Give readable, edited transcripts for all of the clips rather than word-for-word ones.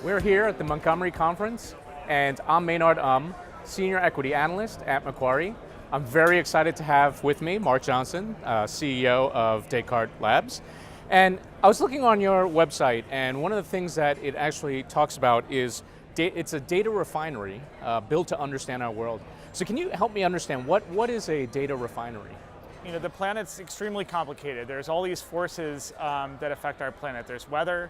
We're here at the Montgomery conference, and I'm Maynard, Senior Equity Analyst at Macquarie. I'm very excited to have with me Mark Johnson, CEO of Descartes Labs. And I was looking on your website, and one of the things that it actually talks about is it's a data refinery built to understand our world. So can you help me understand what is a data refinery? You know, the planet's extremely complicated. There's all these forces that affect our planet. There's weather,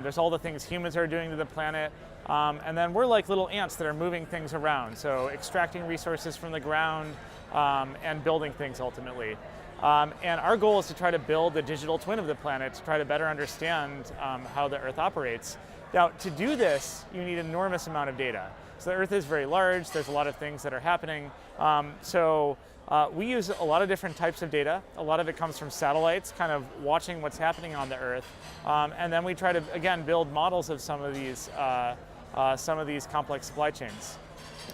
there's all the things humans are doing to the planet, and then we're like little ants that are moving things around, so extracting resources from the ground and building things ultimately. And our goal is to try to build a digital twin of the planet to try to better understand how the Earth operates. Now, to do this, you need an enormous amount of data. So the Earth is very large, there's a lot of things that are happening. We use a lot of different types of data. A lot of it comes from satellites, kind of watching what's happening on the Earth. And then we try to, again, build models of some of these complex supply chains.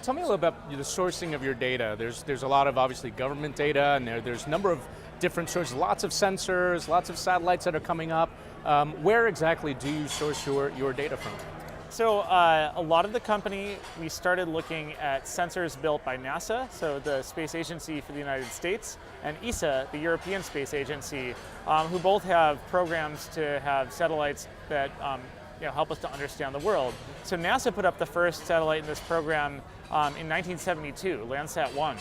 Tell me a little about the sourcing of your data. There's a lot of, obviously, government data, and there's a number of different sources, lots of sensors, lots of satellites that are coming up. Where exactly do you source your data from? So a lot of the company, we started looking at sensors built by NASA, so the Space Agency for the United States, and ESA, the European Space Agency, who both have programs to have satellites that help us to understand the world. So NASA put up the first satellite in this program in 1972, Landsat-1.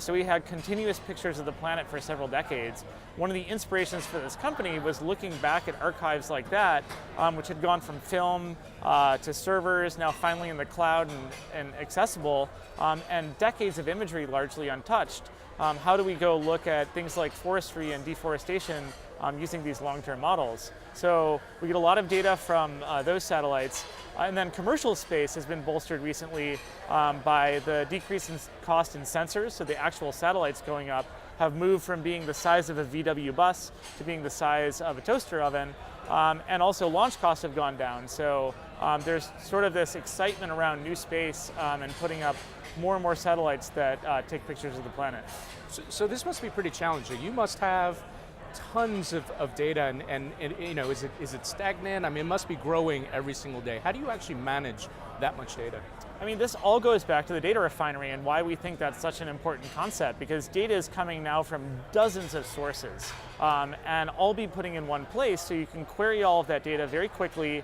So we had continuous pictures of the planet for several decades. One of the inspirations for this company was looking back at archives like that, which had gone from film to servers, now finally in the cloud and accessible, and decades of imagery largely untouched. How do we go look at things like forestry and deforestation using these long-term models? So we get a lot of data from those satellites. And then commercial space has been bolstered recently by the decrease in cost in sensors, so the actual satellites going up have moved from being the size of a VW bus to being the size of a toaster oven, and also launch costs have gone down. So there's sort of this excitement around new space and putting up more and more satellites that take pictures of the planet. So this must be pretty challenging. You must have tons of data, and is it stagnant? I mean, it must be growing every single day. How do you actually manage that much data? I mean, this all goes back to the data refinery and why we think that's such an important concept, because data is coming now from dozens of sources and all be putting in one place, so you can query all of that data very quickly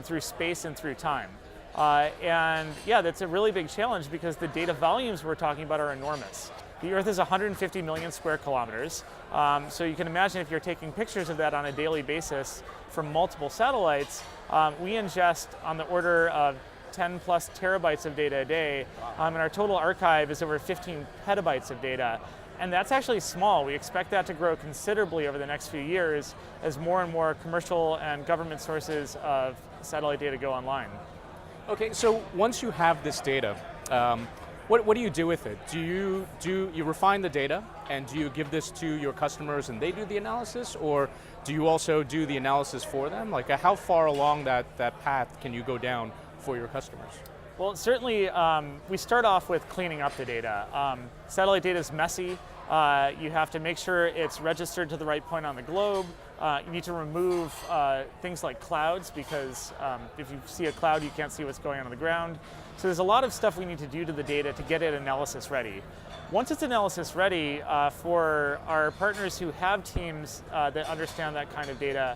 through space and through time. And yeah, that's a really big challenge because the data volumes we're talking about are enormous. The Earth is 150 million square kilometers, so you can imagine if you're taking pictures of that on a daily basis from multiple satellites, we ingest on the order of 10 plus terabytes of data a day, and our total archive is over 15 petabytes of data. And that's actually small. We expect that to grow considerably over the next few years as more and more commercial and government sources of satellite data go online. Okay, so once you have this data, what do you do with it? Do you refine the data, and do you give this to your customers and they do the analysis, or do you also do the analysis for them? Like, how far along that path can you go down for your customers? Well, certainly we start off with cleaning up the data. Satellite data is messy. You have to make sure it's registered to the right point on the globe. You need to remove things like clouds, because if you see a cloud, you can't see what's going on the ground. So there's a lot of stuff we need to do to the data to get it analysis ready. Once it's analysis ready, for our partners who have teams that understand that kind of data,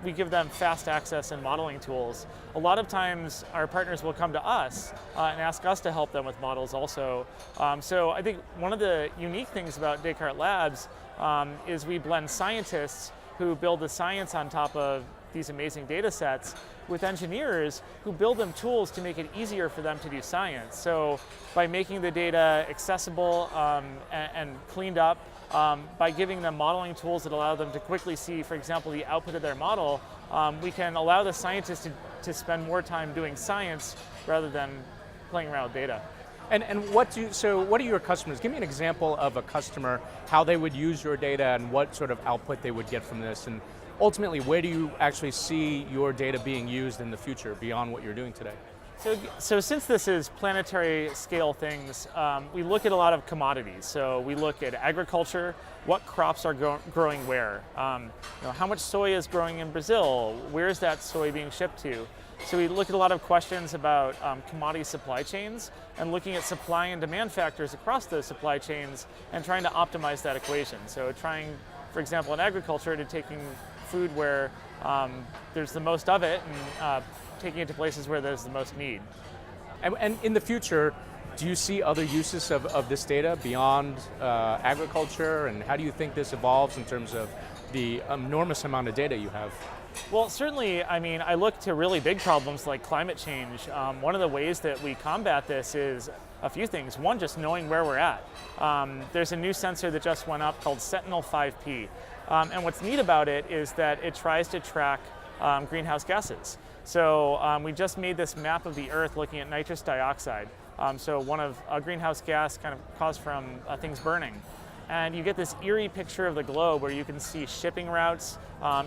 we give them fast access and modeling tools. A lot of times our partners will come to us and ask us to help them with models also. So I think one of the unique things about Descartes Labs is we blend scientists who build the science on top of these amazing data sets with engineers who build them tools to make it easier for them to do science. So by making the data accessible and cleaned up, by giving them modeling tools that allow them to quickly see, for example, the output of their model, we can allow the scientists to spend more time doing science rather than playing around with data. And what are your customers? Give me an example of a customer, how they would use your data and what sort of output they would get from this, and ultimately, where do you actually see your data being used in the future beyond what you're doing today? So since this is planetary scale things, we look at a lot of commodities. So we look at agriculture, what crops are growing where, how much soy is growing in Brazil, where is that soy being shipped to? So we look at a lot of questions about commodity supply chains and looking at supply and demand factors across those supply chains and trying to optimize that equation. So trying, for example, in agriculture, to taking food where there's the most of it and taking it to places where there's the most need. And in the future, do you see other uses of this data beyond agriculture, and how do you think this evolves in terms of the enormous amount of data you have? Well, certainly, I look to really big problems like climate change. One of the ways that we combat this is a few things. One, just knowing where we're at. There's a new sensor that just went up called Sentinel-5P. And what's neat about it is that it tries to track greenhouse gases. So we just made this map of the Earth looking at nitrous dioxide. So one of a greenhouse gas kind of caused from things burning. And you get this eerie picture of the globe where you can see shipping routes.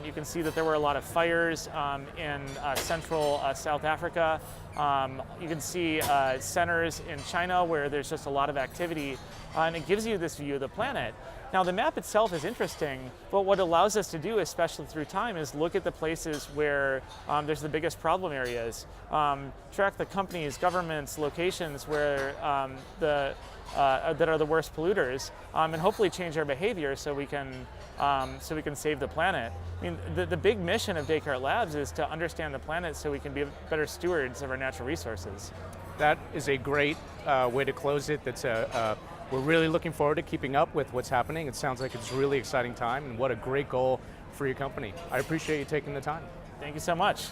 You can see that there were a lot of fires in central South Africa. You can see centers in China where there's just a lot of activity. And it gives you this view of the planet. Now, the map itself is interesting, but what it allows us to do, especially through time, is look at the places where there's the biggest problem areas, track the companies, governments, locations where that are the worst polluters, and hopefully change our behavior so we can save the planet. The big mission of Descartes Labs is to understand the planet so we can be better stewards of our natural resources. That is a great way to close it. We're really looking forward to keeping up with what's happening. It sounds like it's a really exciting time, and what a great goal for your company. I appreciate you taking the time. Thank you so much.